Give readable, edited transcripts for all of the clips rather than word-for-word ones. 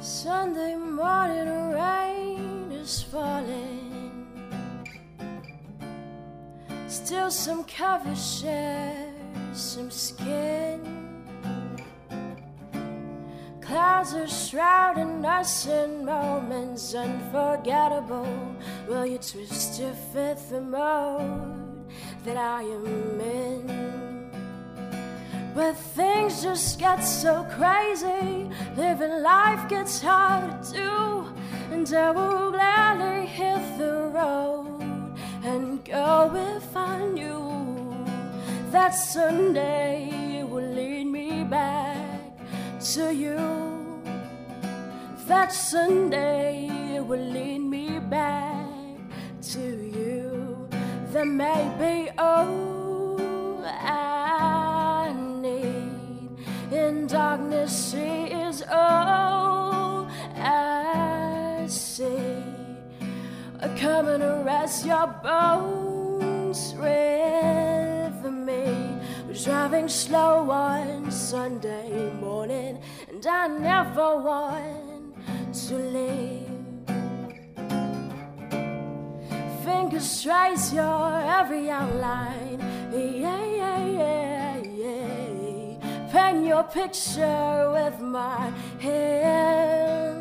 Sunday morning rain is falling. Still some cover share some skin. Clouds are shrouding us in moments unforgettable. Will you twist your fifth the mode that I am in? But things just get so crazy, living life gets hard to do, and I will gladly hit the road and go if I knew that Sunday would lead me back to you. That Sunday would lead me back to you. That may be all I need. In darkness, she is all I see. Come and rest your bones with me. We're driving slow one Sunday morning, and I never want to leave. Fingers trace your every outline, yeah, yeah, yeah, yeah. Paint your picture with my hands.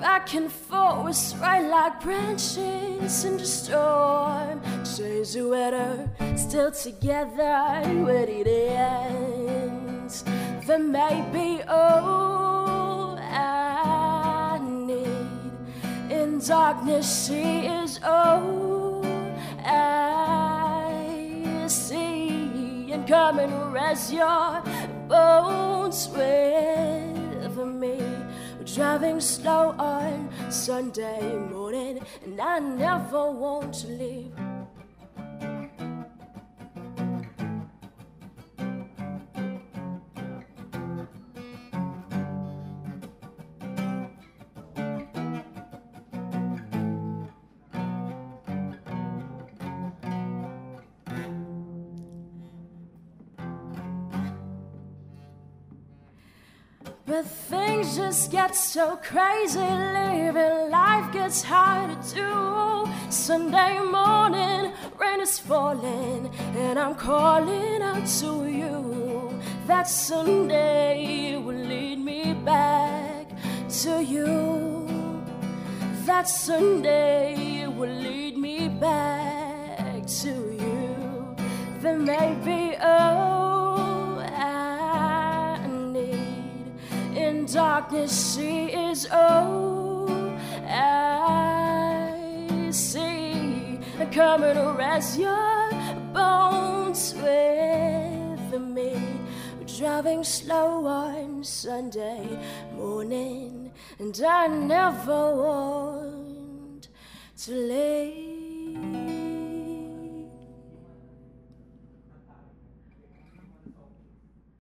Back and forth, sway like branches in the storm. Change the weather, still together, ready to end. That may be all I need. In darkness, she is all I see. And come and rest your bones with me. Driving slow on Sunday morning, and I never want to leave. But things just get so crazy, living life gets hard to do. Sunday morning, rain is falling, and I'm calling out to you. That Sunday will lead me back to you. That Sunday will lead me back to you. There may be all I need. In darkness, she is all I see. Come and rest your bones with me. We're driving slow on Sunday morning, and I never want to leave.